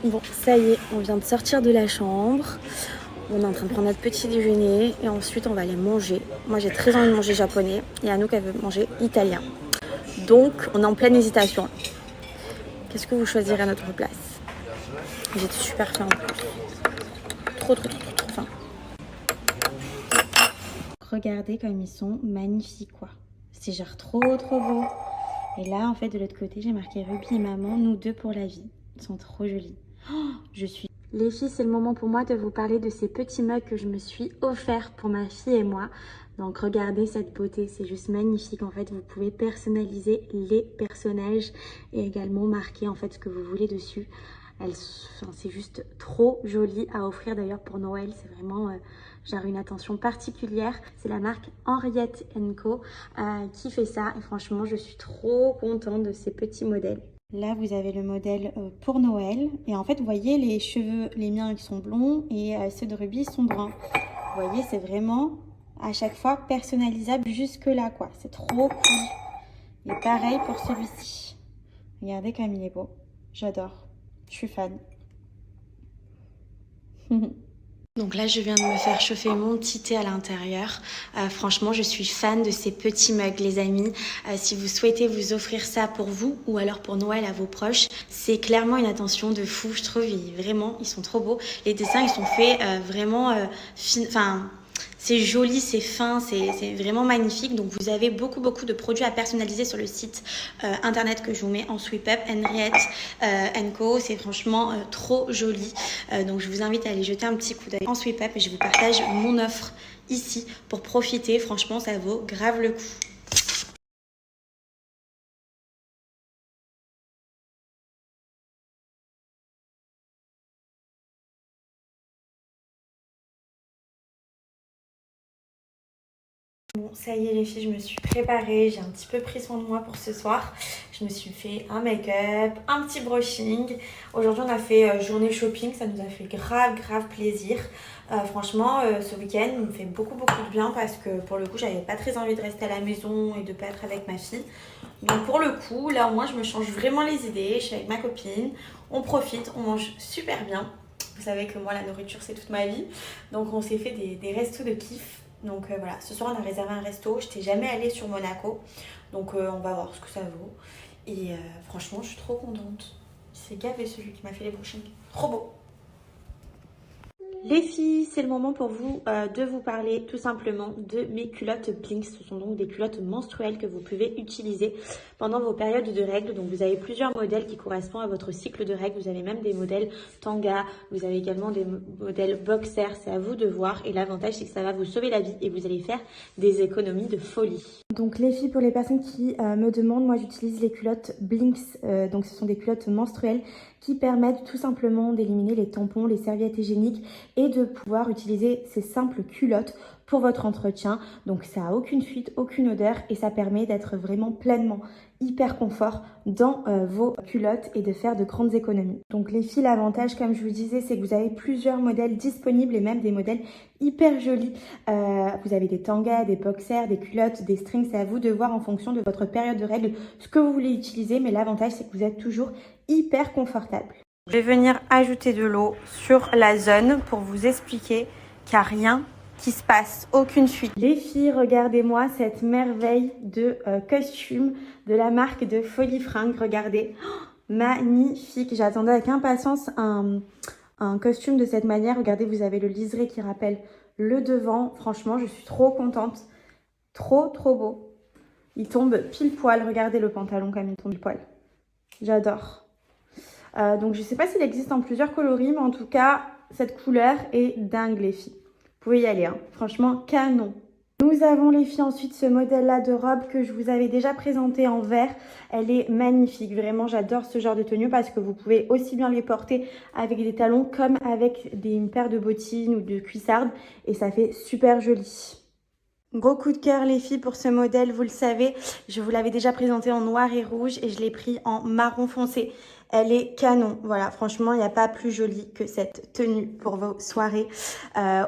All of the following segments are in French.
Bon, ça y est, on vient de sortir de la chambre. On est en train de prendre notre petit déjeuner et ensuite on va aller manger. Moi j'ai très envie de manger japonais et Anouk elle veut manger italien. Donc on est en pleine hésitation. Qu'est-ce que vous choisirez à notre place? J'ai super faim en plus. Trop faim. Regardez comme ils sont magnifiques quoi. C'est genre trop beau. Et là en fait de l'autre côté j'ai marqué Ruby et maman, nous deux pour la vie. Ils sont trop jolis. Oh, je suis... Les filles, c'est le moment pour moi de vous parler de ces petits mugs que je me suis offert pour ma fille et moi. Donc regardez cette beauté, c'est juste magnifique. En fait, vous pouvez personnaliser les personnages et également marquer en fait ce que vous voulez dessus. C'est juste trop joli à offrir d'ailleurs pour Noël. C'est vraiment genre une attention particulière. C'est la marque Henriette Co qui fait ça. Et franchement, je suis trop contente de ces petits modèles. Là, vous avez le modèle pour Noël. Et en fait, vous voyez les cheveux, les miens qui sont blonds et ceux de Ruby sont bruns. Vous voyez, c'est vraiment à chaque fois personnalisable jusque là, quoi. C'est trop cool. Et pareil pour celui-ci. Regardez comme il est beau. J'adore. Je suis fan. Donc là, je viens de me faire chauffer mon petit thé à l'intérieur. Franchement, je suis fan de ces petits mugs, les amis. Si vous souhaitez vous offrir ça pour vous ou alors pour Noël à vos proches, c'est clairement une attention de fou, je trouve. Vraiment, ils sont trop beaux. Les dessins, ils sont faits vraiment c'est joli, c'est fin, c'est vraiment magnifique. Donc vous avez beaucoup de produits à personnaliser sur le site internet que je vous mets en sweep up, Henriette Co. C'est franchement trop joli. Donc je vous invite à aller jeter un petit coup d'œil en sweep up et je vous partage mon offre ici pour profiter. Franchement, ça vaut grave le coup. Bon, ça y est les filles, je me suis préparée, j'ai un petit peu pris soin de moi pour ce soir. Je me suis fait un make-up, un petit brushing. Aujourd'hui on a fait journée shopping, ça nous a fait grave plaisir. Franchement, ce week-end me fait beaucoup de bien parce que pour le coup j'avais pas très envie de rester à la maison et de pas être avec ma fille. Donc pour le coup, là au moins je me change vraiment les idées, je suis avec ma copine, on profite, on mange super bien. Vous savez que moi la nourriture c'est toute ma vie, donc on s'est fait des restos de kiff. Donc voilà, ce soir on a réservé un resto, je n'étais jamais allée sur Monaco, donc on va voir ce que ça vaut. Et franchement je suis trop contente, c'est gavé celui qui m'a fait les brushings, trop beau. Les filles, c'est le moment pour vous de vous parler tout simplement de mes culottes Blinks. Ce sont donc des culottes menstruelles que vous pouvez utiliser pendant vos périodes de règles. Donc vous avez plusieurs modèles qui correspondent à votre cycle de règles. Vous avez même des modèles tanga, vous avez également des modèles boxer. C'est à vous de voir. Et l'avantage, c'est que ça va vous sauver la vie et vous allez faire des économies de folie. Donc les filles, pour les personnes qui me demandent, moi j'utilise les culottes Blinks. Donc ce sont des culottes menstruelles qui permettent tout simplement d'éliminer les tampons, les serviettes hygiéniques et de pouvoir utiliser ces simples culottes pour votre entretien. Donc ça n'a aucune fuite, aucune odeur et ça permet d'être vraiment pleinement hyper confort dans vos culottes et de faire de grandes économies. Donc les filles, l'avantage comme je vous disais, c'est que vous avez plusieurs modèles disponibles et même des modèles hyper jolis. Vous avez des tangas, des boxers, des culottes, des strings. C'est à vous de voir en fonction de votre période de règles ce que vous voulez utiliser, mais l'avantage c'est que vous êtes toujours hyper confortable. Je vais venir ajouter de l'eau sur la zone pour vous expliquer qu'il n'y a rien qui se passe, aucune fuite. Les filles, regardez-moi cette merveille de costume de la marque de Folie Fringues. Regardez, oh, magnifique. J'attendais avec impatience un costume de cette manière. Regardez, vous avez le liseré qui rappelle le devant. Franchement, je suis trop contente. Trop beau. Il tombe pile poil. Regardez le pantalon comme il tombe pile poil. J'adore. Donc je ne sais pas s'il existe en plusieurs coloris, mais en tout cas, cette couleur est dingue les filles. Vous pouvez y aller, hein. Franchement, canon. Nous avons les filles ensuite ce modèle-là de robe que je vous avais déjà présenté en vert. Elle est magnifique, vraiment j'adore ce genre de tenue parce que vous pouvez aussi bien les porter avec des talons comme avec une paire de bottines ou de cuissardes et ça fait super joli. Gros coup de cœur les filles pour ce modèle, vous le savez, je vous l'avais déjà présenté en noir et rouge et je l'ai pris en marron foncé. Elle est canon, voilà, franchement, il n'y a pas plus jolie que cette tenue pour vos soirées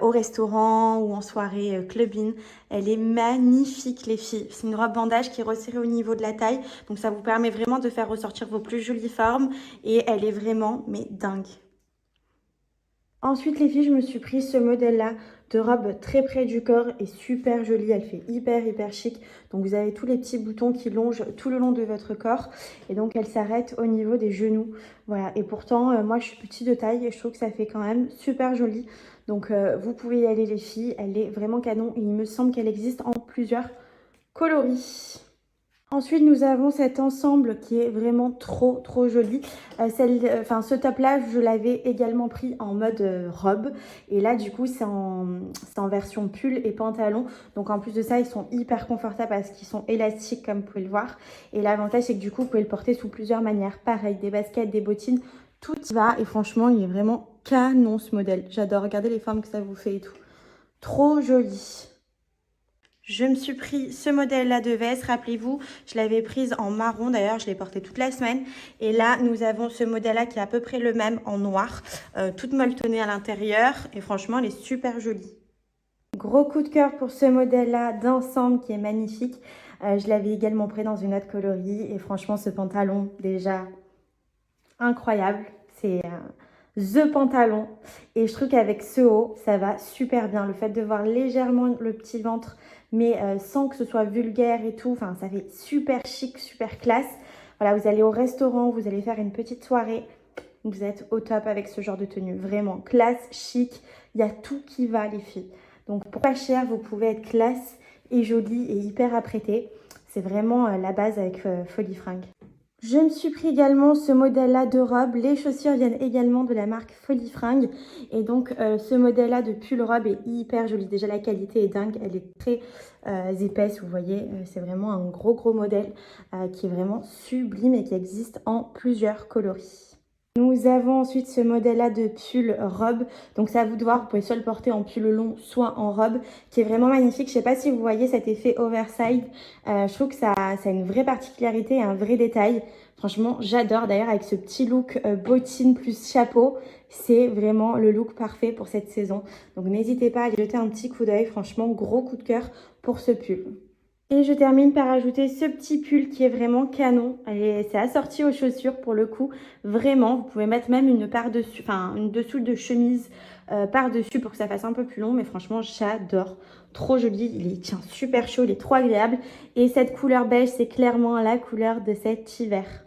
au restaurant ou en soirée clubbing. Elle est magnifique les filles, c'est une robe bandage qui est resserrée au niveau de la taille, donc ça vous permet vraiment de faire ressortir vos plus jolies formes et elle est vraiment, mais dingue. Ensuite les filles, je me suis pris ce modèle-là de robe très près du corps et super jolie. Elle fait hyper chic. Donc vous avez tous les petits boutons qui longent tout le long de votre corps. Et donc elle s'arrête au niveau des genoux. Voilà. Et pourtant, moi je suis petite de taille et je trouve que ça fait quand même super joli. Donc vous pouvez y aller les filles. Elle est vraiment canon. Et il me semble qu'elle existe en plusieurs coloris. Ensuite, nous avons cet ensemble qui est vraiment trop joli. Ce top-là, je l'avais également pris en mode robe. Et là, du coup, c'est en version pull et pantalon. Donc, en plus de ça, ils sont hyper confortables parce qu'ils sont élastiques, comme vous pouvez le voir. Et l'avantage, c'est que du coup, vous pouvez le porter sous plusieurs manières. Pareil, des baskets, des bottines, tout y va. Et franchement, il est vraiment canon, ce modèle. J'adore. Regardez les formes que ça vous fait et tout. Trop joli. Je me suis pris ce modèle-là de veste, rappelez-vous, je l'avais prise en marron, d'ailleurs je l'ai portée toute la semaine. Et là, nous avons ce modèle-là qui est à peu près le même en noir, toute molletonnée à l'intérieur. Et franchement, elle est super jolie. Gros coup de cœur pour ce modèle-là d'ensemble qui est magnifique. Je l'avais également pris dans une autre coloris. Et franchement, ce pantalon, déjà incroyable. C'est the pantalon. Et je trouve qu'avec ce haut, ça va super bien. Le fait de voir légèrement le petit ventre, mais sans que ce soit vulgaire et tout. Enfin, ça fait super chic, super classe. Voilà, vous allez au restaurant, vous allez faire une petite soirée. Vous êtes au top avec ce genre de tenue. Vraiment classe, chic. Il y a tout qui va, les filles. Donc, pour pas cher, vous pouvez être classe et jolie et hyper apprêtée. C'est vraiment la base avec Folies Fringues. Je me suis pris également ce modèle-là de robe. Les chaussures viennent également de la marque Folies Fringues. Et donc, ce modèle-là de pull robe est hyper joli. Déjà, la qualité est dingue. Elle est très épaisse, vous voyez. C'est vraiment un gros modèle qui est vraiment sublime et qui existe en plusieurs coloris. Nous avons ensuite ce modèle-là de pull robe. Donc, c'est à vous de voir. Vous pouvez soit le porter en pull long, soit en robe, qui est vraiment magnifique. Je ne sais pas si vous voyez cet effet oversize. Je trouve que ça a une vraie particularité et un vrai détail. Franchement, j'adore. D'ailleurs, avec ce petit look bottine plus chapeau, c'est vraiment le look parfait pour cette saison. Donc, n'hésitez pas à aller jeter un petit coup d'œil. Franchement, gros coup de cœur pour ce pull. Et je termine par ajouter ce petit pull qui est vraiment canon. C'est assorti aux chaussures pour le coup. Vraiment, vous pouvez mettre même une par-dessus, enfin une dessous de chemise par-dessus pour que ça fasse un peu plus long. Mais franchement, j'adore. Trop joli. Il tient super chaud, il est trop agréable. Et cette couleur beige, c'est clairement la couleur de cet hiver.